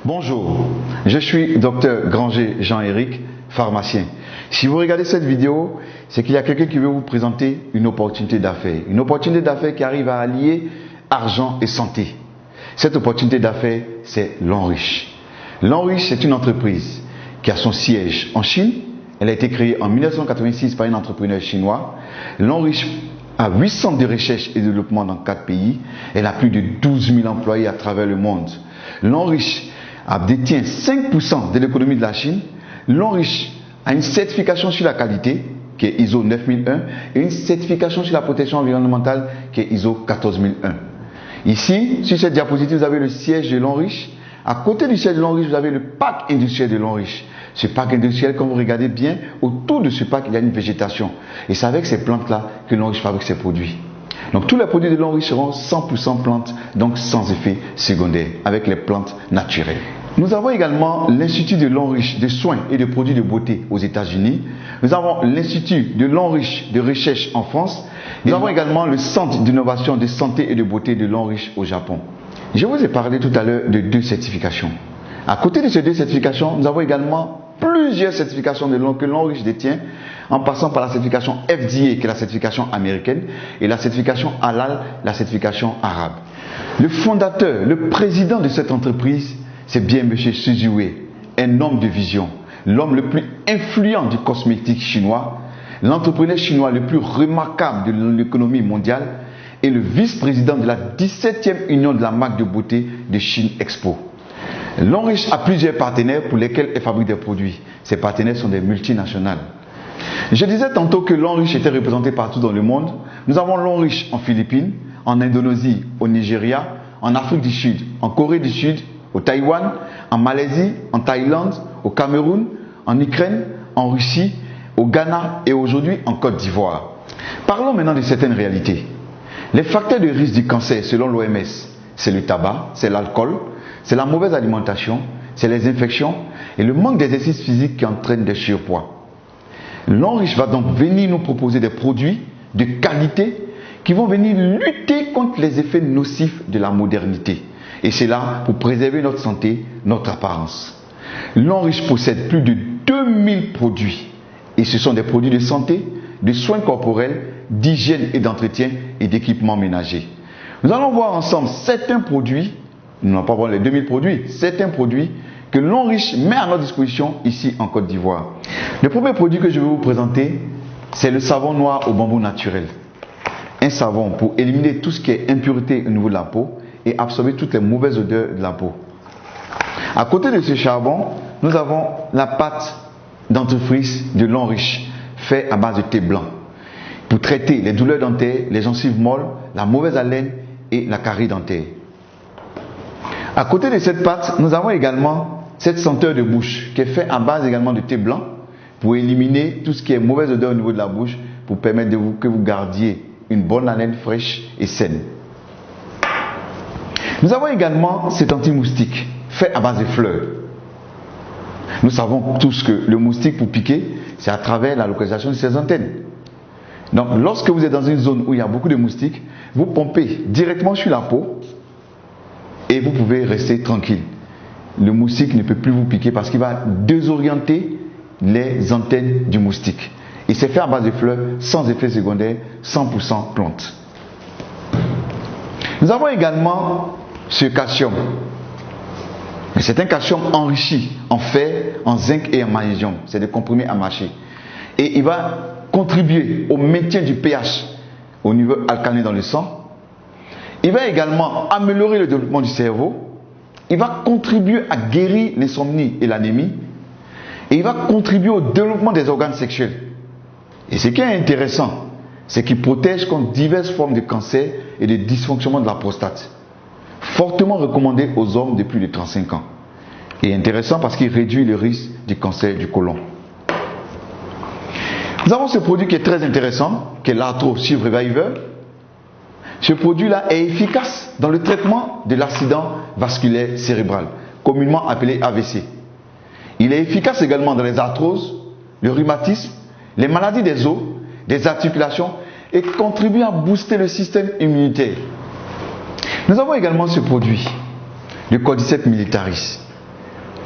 Bonjour, je suis Dr Granger Jean-Éric, pharmacien. Si vous regardez cette vidéo, c'est qu'il y a quelqu'un qui veut vous présenter une opportunité d'affaires. Une opportunité d'affaires qui arrive à allier argent et santé. Cette opportunité d'affaires, c'est Lonrich. Lonrich, c'est une entreprise qui a son siège en Chine. Elle a été créée en 1986 par un entrepreneur chinois. Lonrich a 8 centres de recherche et de développement dans 4 pays. Elle a plus de 12 000 employés à travers le monde. Lonrich détient 5% de l'économie de la Chine. Lonrich a une certification sur la qualité qui est ISO 9001 et une certification sur la protection environnementale qui est ISO 14001. Ici, sur cette diapositive, vous avez le siège de Lonrich. À côté du siège de Lonrich, vous avez le parc industriel de Lonrich. Ce parc industriel, quand vous regardez bien, autour de ce parc, il y a une végétation. Et c'est avec ces plantes-là que Lonrich fabrique ses produits. Donc tous les produits de Lonrich seront 100% plantes, donc sans effet secondaire, avec les plantes naturelles. Nous avons également l'Institut de Lonrich de soins et de produits de beauté aux États-Unis. Nous avons l'Institut de Lonrich de recherche en France. Nous avons également le Centre d'innovation de santé et de beauté de Lonrich au Japon. Je vous ai parlé tout à l'heure de 2 certifications. À côté de ces 2 certifications, nous avons également plusieurs certifications que Lonrich détient, en passant par la certification FDA, qui est la certification américaine, et la certification Halal, la certification arabe. Le fondateur, le président de cette entreprise, c'est bien M. Su Wei, un homme de vision, l'homme le plus influent du cosmétique chinois, l'entrepreneur chinois le plus remarquable de l'économie mondiale et le vice-président de la 17e union de la marque de beauté de Chine Expo. Lonrich a plusieurs partenaires pour lesquels elle fabrique des produits. Ces partenaires sont des multinationales. Je disais tantôt que Lonrich était représenté partout dans le monde. Nous avons Lonrich en Philippines, en Indonésie, au Nigeria, en Afrique du Sud, en Corée du Sud, au Taïwan, en Malaisie, en Thaïlande, au Cameroun, en Ukraine, en Russie, au Ghana et aujourd'hui en Côte d'Ivoire. Parlons maintenant de certaines réalités. Les facteurs de risque du cancer selon l'OMS, c'est le tabac, c'est l'alcool, c'est la mauvaise alimentation, c'est les infections et le manque d'exercice physique qui entraîne des surpoids. Lonrich va donc venir nous proposer des produits de qualité qui vont venir lutter contre les effets nocifs de la modernité. Et c'est là pour préserver notre santé, notre apparence. Lonrich possède plus de 2000 produits. Et ce sont des produits de santé, de soins corporels, d'hygiène et d'entretien et d'équipements ménagers. Nous allons voir ensemble certains produits, nous n'allons pas voir les 2000 produits, certains produits que Lonrich met à notre disposition ici en Côte d'Ivoire. Le premier produit que je vais vous présenter, c'est le savon noir au bambou naturel. Un savon pour éliminer tout ce qui est impureté au niveau de la peau et absorber toutes les mauvaises odeurs de la peau. À côté de ce charbon, nous avons la pâte dentifrice de Lonrich, faite à base de thé blanc, pour traiter les douleurs dentaires, les gencives molles, la mauvaise haleine et la carie dentaire. À côté de cette pâte, nous avons également cette senteur de bouche qui est faite à base également de thé blanc pour éliminer tout ce qui est mauvaise odeur au niveau de la bouche pour permettre que vous gardiez une bonne haleine fraîche et saine. Nous avons également cet anti-moustique fait à base de fleurs. Nous savons tous que le moustique pour piquer, c'est à travers la localisation de ses antennes. Donc lorsque vous êtes dans une zone où il y a beaucoup de moustiques, vous pompez directement sur la peau et vous pouvez rester tranquille. Le moustique ne peut plus vous piquer parce qu'il va désorienter les antennes du moustique. Et c'est fait à base de fleurs, sans effet secondaire, 100% plante. Nous avons également ce calcium. C'est un calcium enrichi en fer, en zinc et en magnésium. C'est des comprimés à mâcher. Et il va contribuer au maintien du pH au niveau alcalin dans le sang. Il va également améliorer le développement du cerveau. Il va contribuer à guérir l'insomnie et l'anémie. Et il va contribuer au développement des organes sexuels. Et ce qui est intéressant, c'est qu'il protège contre diverses formes de cancer et de dysfonctionnement de la prostate. Fortement recommandé aux hommes de plus de 35 ans. Et intéressant parce qu'il réduit le risque du cancer du côlon. Nous avons ce produit qui est très intéressant, qui est l'Arthro Shield Reviver. Ce produit-là est efficace dans le traitement de l'accident vasculaire cérébral, communément appelé AVC. Il est efficace également dans les arthroses, le rhumatisme, les maladies des os, des articulations et contribue à booster le système immunitaire. Nous avons également ce produit, le Cordyceps militaris.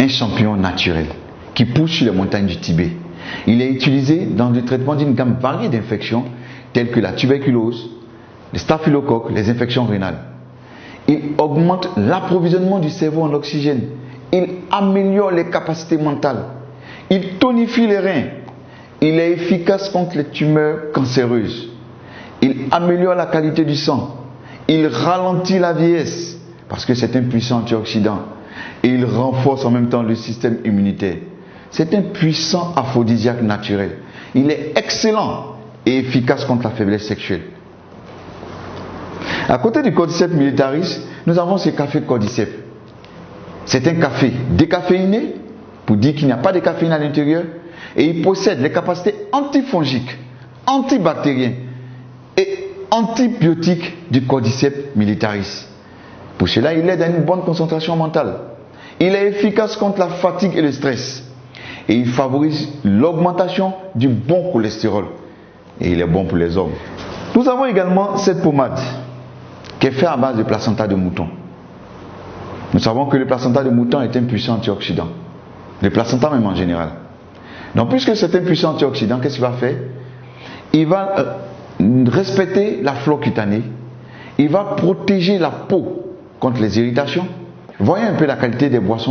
un champignon naturel qui pousse sur les montagnes du Tibet. Il est utilisé dans le traitement d'une gamme variée d'infections telles que la tuberculose, les staphylocoques, les infections rénales. Il augmente l'approvisionnement du cerveau en oxygène. Il améliore les capacités mentales. Il tonifie les reins. Il est efficace contre les tumeurs cancéreuses. Il améliore la qualité du sang. Il ralentit la vieillesse parce que c'est un puissant antioxydant. Et il renforce en même temps le système immunitaire. C'est un puissant aphrodisiaque naturel. Il est excellent et efficace contre la faiblesse sexuelle. À côté du Cordyceps militaris, nous avons ce café Cordyceps. C'est un café décaféiné, pour dire qu'il n'y a pas de caféine à l'intérieur, et il possède les capacités antifongiques, antibactériennes et antibiotiques du Cordyceps militaris. Pour cela, il aide à une bonne concentration mentale. Il est efficace contre la fatigue et le stress. Et il favorise l'augmentation du bon cholestérol. Et il est bon pour les hommes. Nous avons également cette pommade qui est faite à base de placenta de mouton. Nous savons que le placenta de mouton est un puissant antioxydant. Le placenta même en général. Donc puisque c'est un puissant antioxydant, qu'est-ce qu'il va faire? Il va respecter la flore cutanée. Il va protéger la peau contre les irritations. Voyez un peu la qualité des boissons